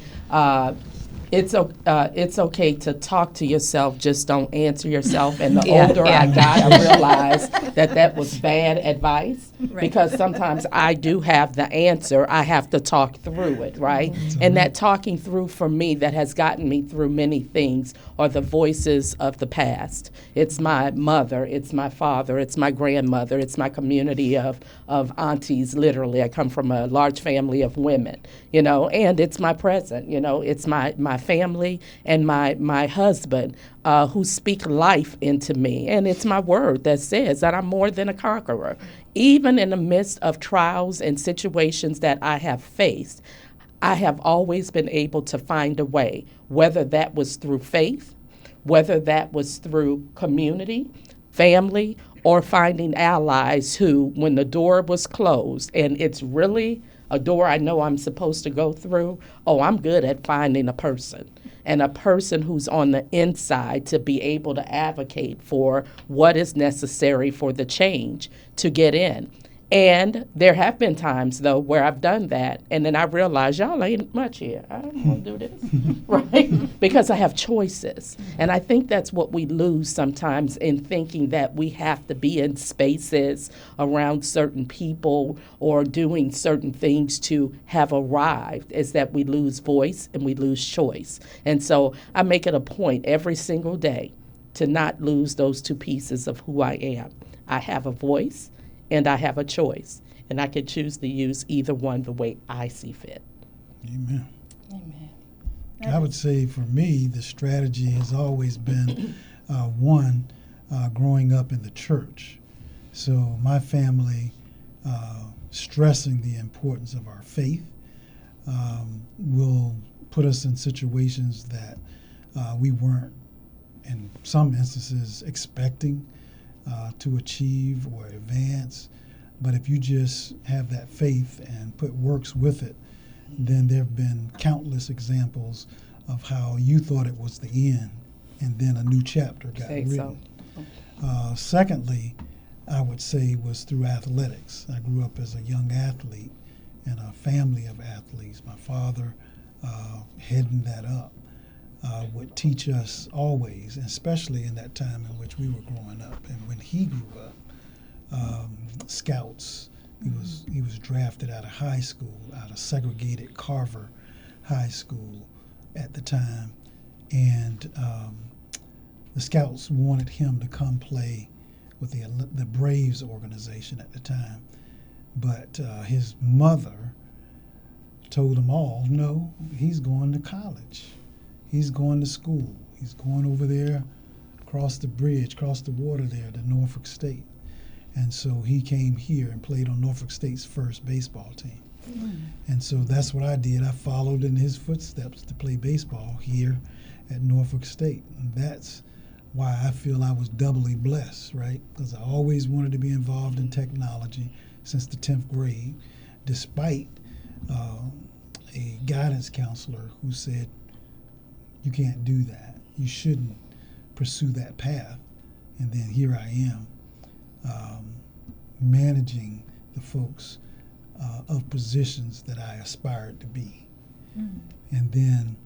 it's okay to talk to yourself, just don't answer yourself. And the older I got, I realized that was bad advice, because sometimes I do have the answer. I have to talk through it, right? And that talking through, for me, that has gotten me through many things, are the voices of the past. It's my mother, it's my father, it's my grandmother, it's my community of aunties, literally. I come from a large family of women, and it's my present, it's my family and my husband who speak life into me. And it's my word that says that I'm more than a conqueror. Even in the midst of trials and situations that I have faced, I have always been able to find a way, whether that was through faith, whether that was through community, family, or finding allies who, when the door was closed, and it's really a door I know I'm supposed to go through, I'm good at finding a person, and a person who's on the inside to be able to advocate for what is necessary for the change to get in. And there have been times, though, where I've done that, and then I realize, y'all ain't much here. I don't want to do this, right? Because I have choices. And I think that's what we lose sometimes in thinking that we have to be in spaces around certain people or doing certain things to have arrived, is that we lose voice and we lose choice. And so I make it a point every single day to not lose those two pieces of who I am. I have a voice, and I have a choice, and I can choose to use either one the way I see fit. Amen. Amen. I would say for me, the strategy has always been growing up in the church. So my family stressing the importance of our faith will put us in situations that we weren't, in some instances, expecting to achieve or advance. But if you just have that faith and put works with it, then there have been countless examples of how you thought it was the end, and then a new chapter got written. So. Secondly, I would say was through athletics. I grew up as a young athlete in a family of athletes. My father, heading that up, would teach us always, especially in that time in which we were growing up. And when he grew up, scouts, he was drafted out of high school, out of segregated Carver High School at the time. And the scouts wanted him to come play with the Braves organization at the time. But his mother told them all, no, he's going to college. He's going to school. He's going over there, across the bridge, across the water there to Norfolk State. And so he came here and played on Norfolk State's first baseball team. And so that's what I did. I followed in his footsteps to play baseball here at Norfolk State. And that's why I feel I was doubly blessed, right? Because I always wanted to be involved in technology since the 10th grade, despite a guidance counselor who said, you can't do that. You shouldn't pursue that path. And then here I am, managing the folks of positions that I aspired to be. Mm. And then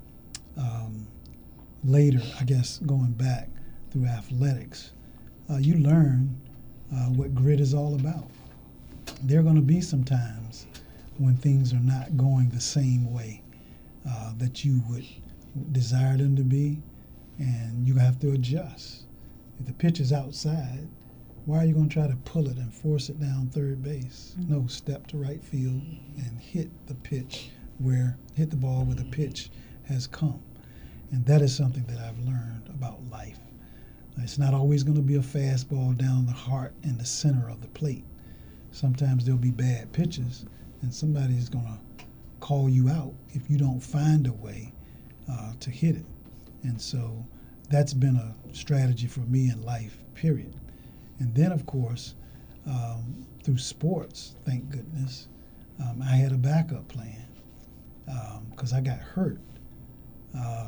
later, I guess, going back through athletics, you learn what grit is all about. There are going to be some times when things are not going the same way that you would desire them to be, and you have to adjust. If the pitch is outside, why are you going to try to pull it and force it down third base? Mm-hmm. No, step to right field and hit the ball where the pitch has come. And that is something that I've learned about life. It's not always going to be a fastball down the heart in the center of the plate. Sometimes there'll be bad pitches, and somebody's going to call you out if you don't find a way to hit it. And so that's been a strategy for me in life, period. And then, of course, through sports, thank goodness, I had a backup plan because I got hurt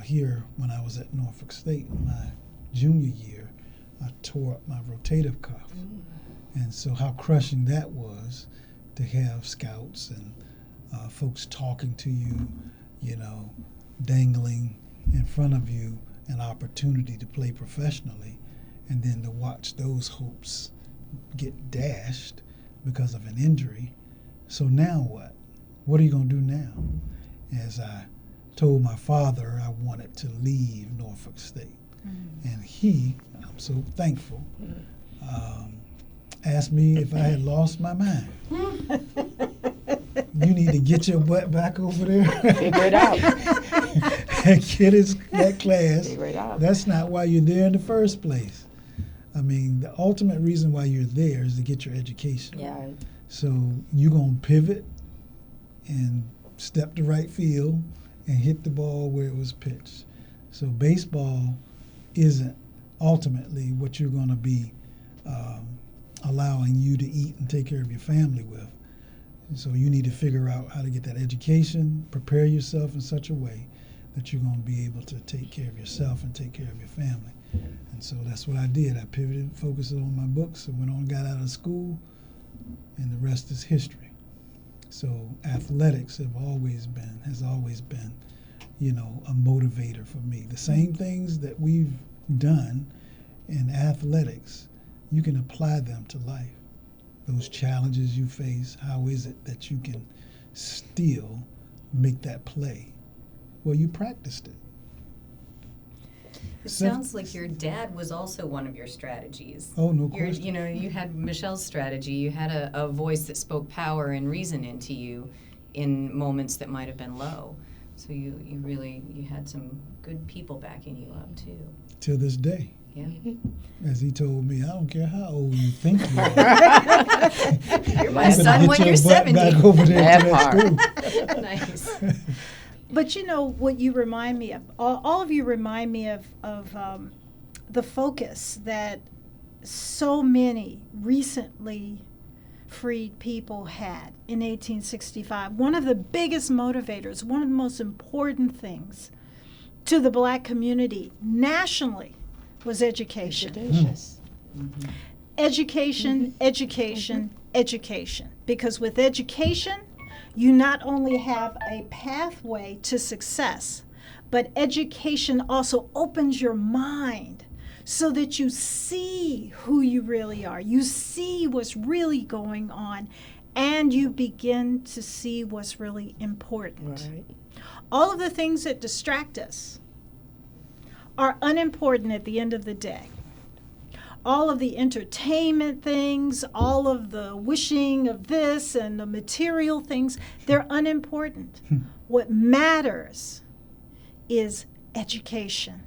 here when I was at Norfolk State. My junior year, I tore up my rotator cuff. And so how crushing that was to have scouts and folks talking to you, dangling in front of you an opportunity to play professionally, and then to watch those hopes get dashed because of an injury. So now what? What are you going to do now? As I told my father I wanted to leave Norfolk State. Mm-hmm. And he, I'm so thankful, asked me if I had lost my mind. You need to get your butt back over there. Figure it out. And get that class. Figure it out. That's not why you're there in the first place. I mean, the ultimate reason why you're there is to get your education. Yeah. So you're going to pivot and step to right field and hit the ball where it was pitched. So baseball isn't ultimately what you're going to be allowing you to eat and take care of your family with. So you need to figure out how to get that education, prepare yourself in such a way that you're going to be able to take care of yourself and take care of your family. And so that's what I did. I pivoted, focused on my books, and went on and got out of school, and the rest is history. So athletics has always been, a motivator for me. The same things that we've done in athletics, you can apply them to life. Those challenges you face, how is it that you can still make that play? Well, you practiced it. It sounds like your dad was also one of your strategies. Oh, no question. You had Michelle's strategy. You had a voice that spoke power and reason into you in moments that might have been low. So you had some good people backing you up, too. Till this day. Yeah. As he told me, I don't care how old you think you are. You're my son when you're 70. Back over there to that school. Nice. But what you remind me of, all of you remind me of the focus that so many recently freed people had in 1865. One of the biggest motivators, one of the most important things to the black community nationally was education. Mm-hmm. Education, education, education. Because with education, you not only have a pathway to success, but education also opens your mind so that you see who you really are. You see what's really going on, and you begin to see what's really important. Right. All of the things that distract us are unimportant at the end of the day. All of the entertainment things, all of the wishing of this and the material things, they're unimportant. What matters is education.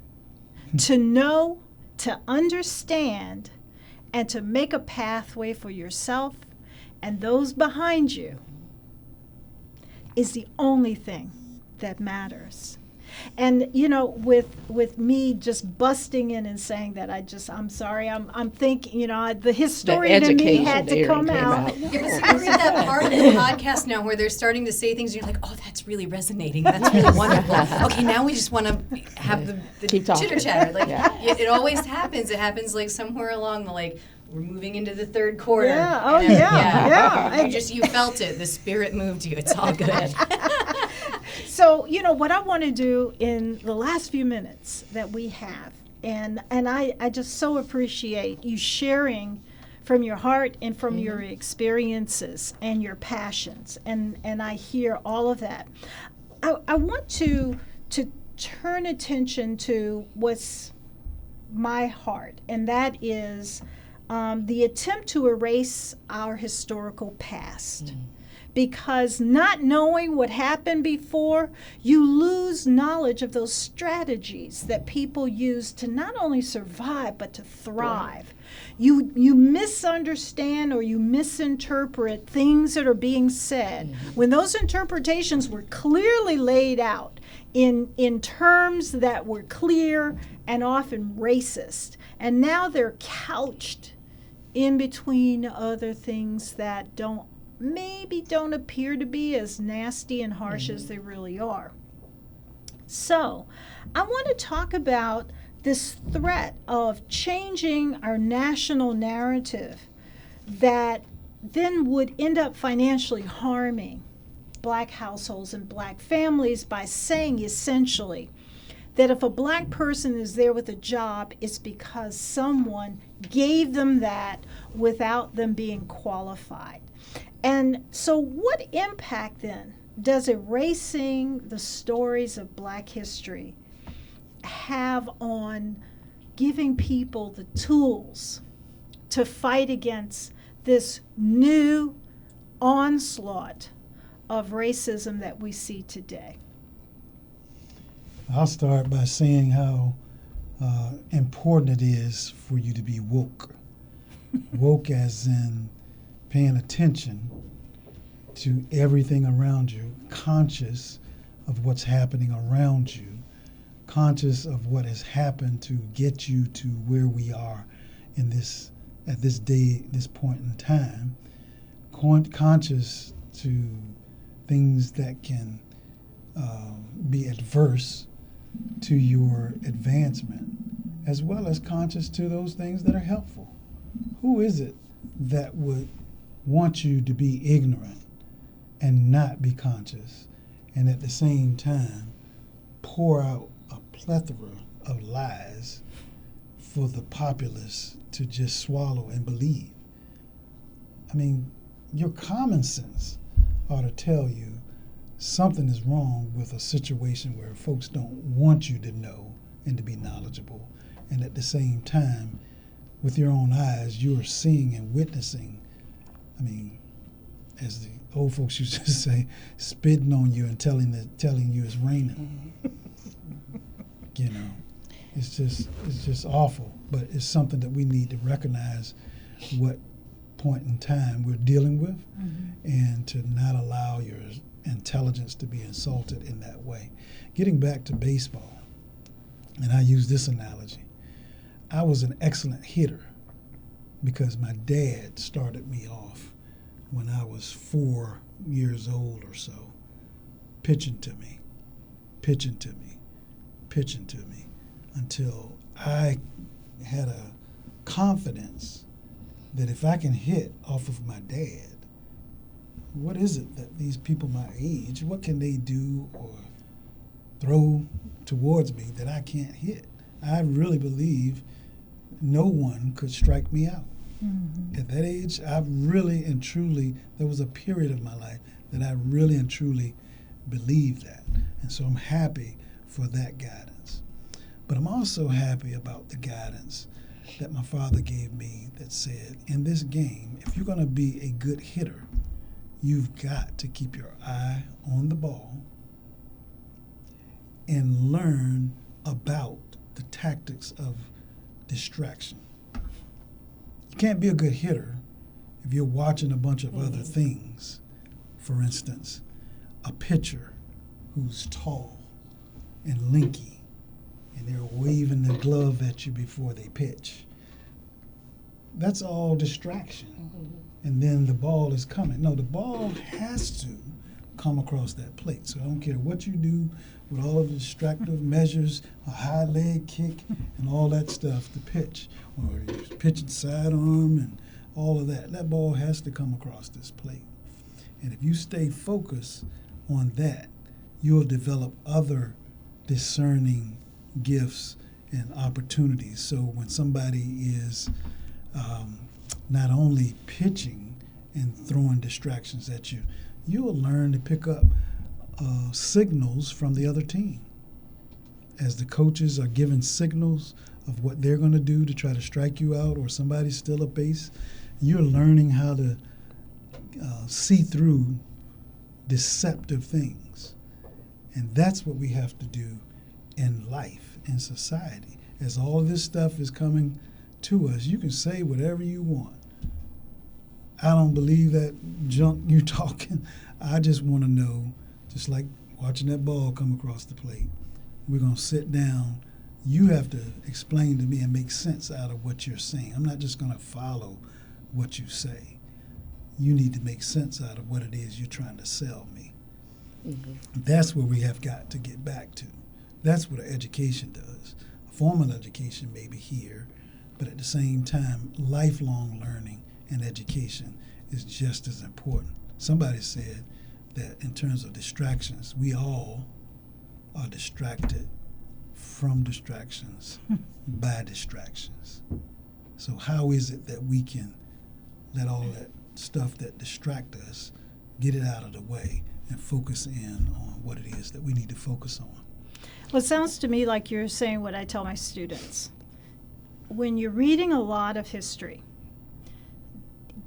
To know, to understand, and to make a pathway for yourself and those behind you is the only thing that matters. And with me just busting in and saying that, I'm sorry, I'm thinking, the historian in me had to come out. Yeah, but see, we're at that part of the podcast now where they're starting to say things, and you're like, oh, that's really resonating. That's really wonderful. Okay, now we just want to have the chitter chatter. Like it always happens. It happens like somewhere along the We're moving into the third quarter. Yeah. Oh, And, yeah. You felt it. The spirit moved you. It's all good. So, what I want to do in the last few minutes that we have, and I just so appreciate you sharing from your heart and from your experiences and your passions, and I hear all of that. I want to turn attention to what's my heart, and that is the attempt to erase our historical past. Because not knowing what happened before, you lose knowledge of those strategies that people use to not only survive, but to thrive. You misunderstand or you misinterpret things that are being said when those interpretations were clearly laid out in terms that were clear and often racist. And now they're couched in between other things that maybe don't appear to be as nasty and harsh as they really are. So I want to talk about this threat of changing our national narrative that then would end up financially harming Black households and Black families by saying essentially that if a Black person is there with a job, it's because someone gave them that without them being qualified. And so what impact then does erasing the stories of Black history have on giving people the tools to fight against this new onslaught of racism that we see today? I'll start by saying how important it is for you to be woke. Woke as in paying attention to everything around you, conscious of what's happening around you, conscious of what has happened to get you to where we are at this point in time, conscious to things that can be adverse to your advancement, as well as conscious to those things that are helpful. Who is it that would want you to be ignorant and not be conscious, and at the same time pour out a plethora of lies for the populace to just swallow and believe? I mean, your common sense ought to tell you something is wrong with a situation where folks don't want you to know and to be knowledgeable, and at the same time, with your own eyes, you are seeing and witnessing, I mean, as the old folks used to say, spitting on you and telling you it's raining. It's just awful. But it's something that we need to recognize what point in time we're dealing with, and to not allow your intelligence to be insulted in that way. Getting back to baseball, and I use this analogy, I was an excellent hitter because my dad started me off when I was 4 years old or so, pitching to me, until I had a confidence that if I can hit off of my dad, what is it that these people my age, what can they do or throw towards me that I can't hit? I really believe no one could strike me out. At that age, I really and truly, there was a period of my life that I really and truly believed that. And so I'm happy for that guidance. But I'm also happy about the guidance that my father gave me that said, in this game, if you're going to be a good hitter, you've got to keep your eye on the ball and learn about the tactics of distraction. You can't be a good hitter if you're watching a bunch of other things. For instance, a pitcher who's tall and linky, and they're waving the glove at you before they pitch. That's all distraction. And then the ball is coming. No, the ball has to come across that plate. So I don't care what you do with all of the distractive measures, a high leg kick and all that stuff to pitch, or you're pitching sidearm and all of that. That ball has to come across this plate. And if you stay focused on that, you'll develop other discerning gifts and opportunities. So when somebody is not only pitching and throwing distractions at you, you'll learn to pick up signals from the other team. As the coaches are giving signals of what they're going to do to try to strike you out, or somebody's still a base, you're learning how to see through deceptive things. And that's what we have to do in life, in society. As all of this stuff is coming to us, you can say whatever you want. I don't believe that junk you talking. I just want to know, just like watching that ball come across the plate, we're going to sit down. You have to explain to me and make sense out of what you're saying. I'm not just going to follow what you say. You need to make sense out of what it is you're trying to sell me. Mm-hmm. That's where we have got to get back to. That's what education does. Formal education may be here, but at the same time, lifelong learning and education is just as important. Somebody said that in terms of distractions, we all are distracted from distractions by distractions. So how is it that we can let all that stuff that distract us, get it out of the way and focus in on what it is that we need to focus on? Well, it sounds to me like you're saying what I tell my students. When you're reading a lot of history,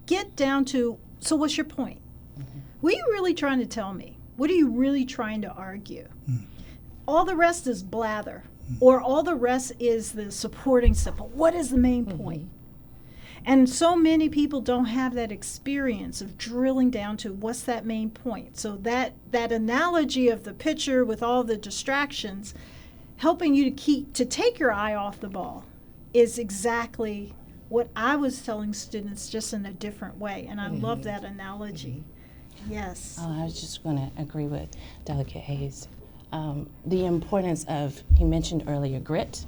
get down to, so what's your point? Mm-hmm. What are you really trying to tell me? What are you really trying to argue? Mm. All the rest is blather, or all the rest is the supporting stuff. But what is the main point? And so many people don't have that experience of drilling down to what's that main point. So that analogy of the pitcher with all the distractions, helping you to take your eye off the ball, is exactly what I was telling students, just in a different way. And I love that analogy. Yes. I was just going to agree with Delegate Hayes. The importance of, he mentioned earlier, grit.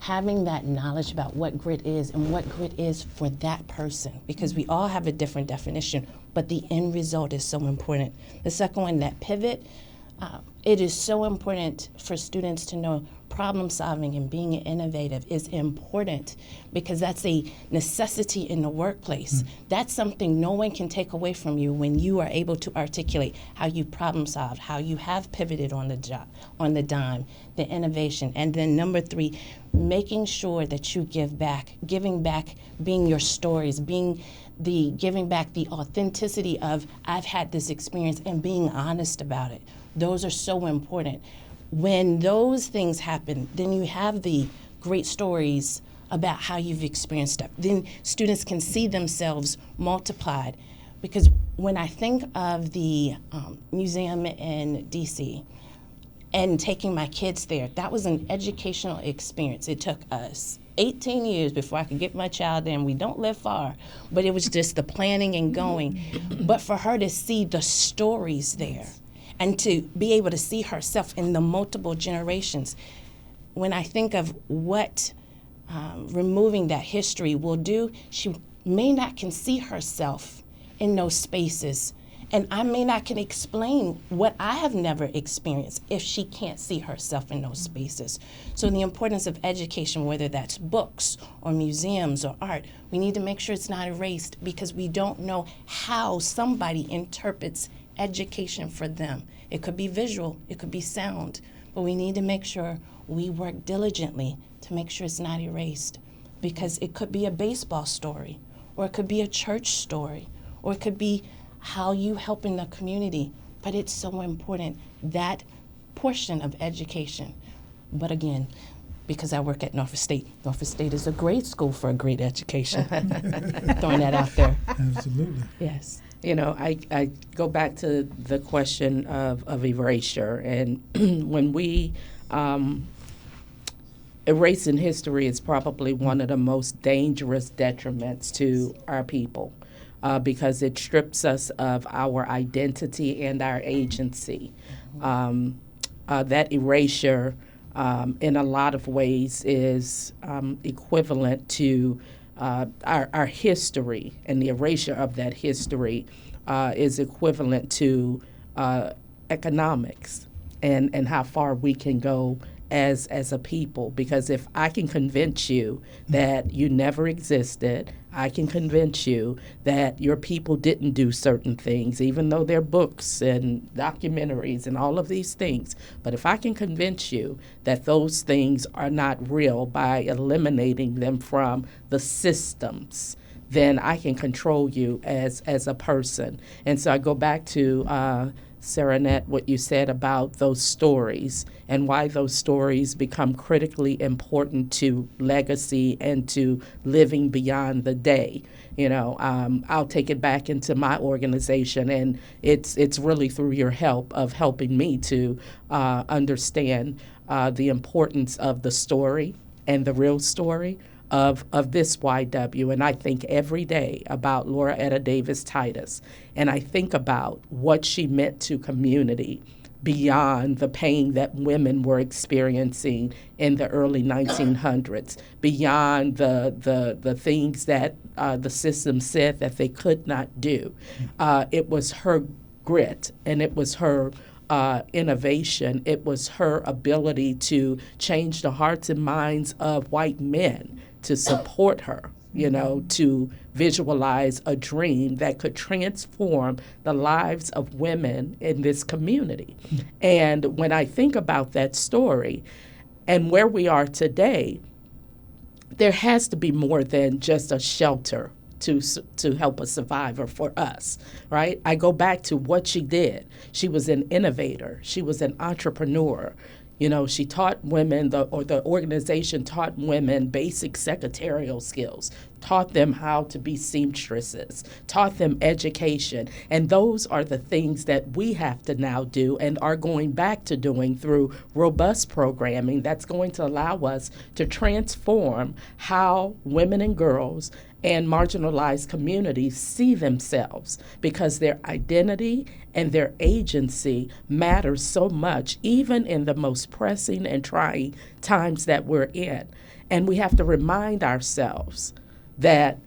Having that knowledge about what grit is and what grit is for that person, because we all have a different definition, but the end result is so important. The second one, that pivot, it is so important for students to know problem solving and being innovative is important, because that's a necessity in the workplace. That's something no one can take away from you when you are able to articulate how you problem solved, how you have pivoted on the job, on the dime, the innovation. And then number 3, making sure that you give back, giving back, being your stories, being the giving back the authenticity of I've had this experience and being honest about it. Those are so important. When those things happen, then you have the great stories about how you've experienced stuff. Then students can see themselves multiplied. Because when I think of the museum in DC and taking my kids there, that was an educational experience. It took us 18 years before I could get my child there, and we don't live far, but it was just the planning and going. But for her to see the stories there, and to be able to see herself in the multiple generations. When I think of what removing that history will do, she may not can see herself in those spaces. And I may not can explain what I have never experienced if she can't see herself in those spaces. So the importance of education, whether that's books or museums or art, we need to make sure it's not erased, because we don't know how somebody interprets education for them. It could be visual, it could be sound, but we need to make sure we work diligently to make sure it's not erased, because it could be a baseball story, or it could be a church story, or it could be how you help in the community, but it's so important, that portion of education. But again, because I work at Norfolk State is a great school for a great education. Throwing that out there. Absolutely. Yes. You know, I go back to the question of erasure, and when we erasing history is probably one of the most dangerous detriments to our people. because it strips us of our identity and our agency. That erasure, in a lot of ways, is equivalent to our history, and the erasure of that history is equivalent to economics and how far we can go as a people. Because if I can convince you that you never existed, I can convince you that your people didn't do certain things, even though they're books and documentaries and all of these things. But if I can convince you that those things are not real by eliminating them from the systems, then I can control you as a person. And so I go back to Saranette, what you said about those stories and why those stories become critically important to legacy and to living beyond the day. I'll take it back into my organization, and it's really through your help of helping me to understand the importance of the story and the real story of this YW. And I think every day about Laura Etta Davis Titus, and I think about what she meant to community beyond the pain that women were experiencing in the early 1900s, beyond the things that the system said that they could not do. It was her grit, and it was her innovation. It was her ability to change the hearts and minds of white men to support her, to visualize a dream that could transform the lives of women in this community. And when I think about that story and where we are today, there has to be more than just a shelter to help a survivor for us, right? I go back to what she did. She was an innovator. She was an entrepreneur. She taught women, the organization taught women basic secretarial skills, taught them how to be seamstresses, taught them education. And those are the things that we have to now do and are going back to doing through robust programming that's going to allow us to transform how women and girls and marginalized communities see themselves, because their identity and their agency matters so much, even in the most pressing and trying times that we're in. And we have to remind ourselves that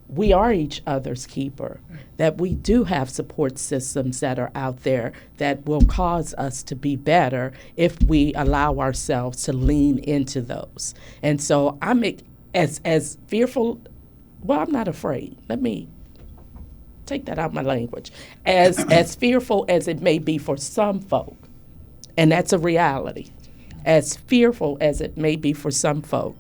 we are each other's keeper, that we do have support systems that are out there that will cause us to be better if we allow ourselves to lean into those. And so I'm as fearful. Well, I'm not afraid. Let me take that out of my language. As fearful as it may be for some folk, and that's a reality, as fearful as it may be for some folk,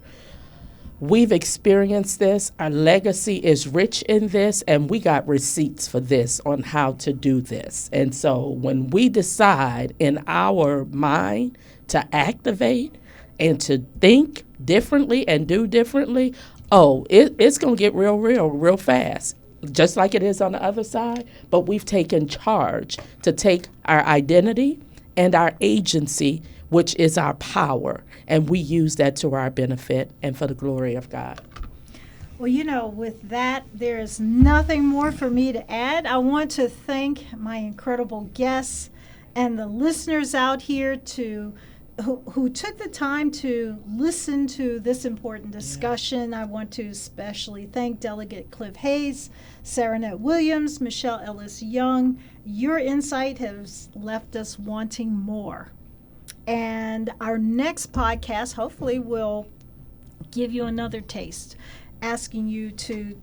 we've experienced this. Our legacy is rich in this, and we got receipts for this on how to do this. And so when we decide in our mind to activate and to think differently and do differently, it's going to get real fast, just like it is on the other side. But we've taken charge to take our identity and our agency, which is our power, and we use that to our benefit and for the glory of God. Well, with that, there is nothing more for me to add. I want to thank my incredible guests and the listeners out here who took the time to listen to this important discussion. I want to especially thank Delegate Cliff Hayes, Saranette Williams, Michelle Ellis Young. Your insight has left us wanting more. And our next podcast hopefully will give you another taste, asking you to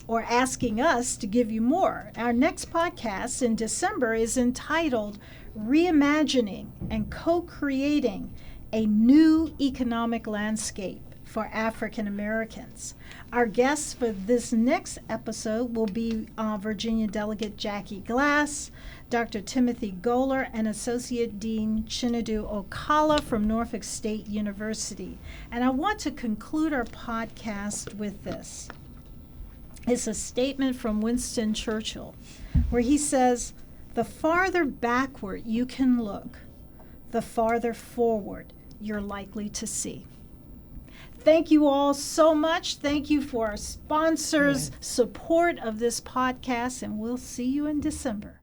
or asking us to give you more. Our next podcast in December is entitled Reimagining and Co-Creating a New Economic Landscape for African Americans. Our guests for this next episode will be Virginia Delegate Jackie Glass, Dr. Timothy Goler, and Associate Dean Chinedu Okala from Norfolk State University. And I want to conclude our podcast with this. It's a statement from Winston Churchill, where he says, "The farther backward you can look, the farther forward you're likely to see." Thank you all so much. Thank you for our sponsors' support of this podcast, and we'll see you in December.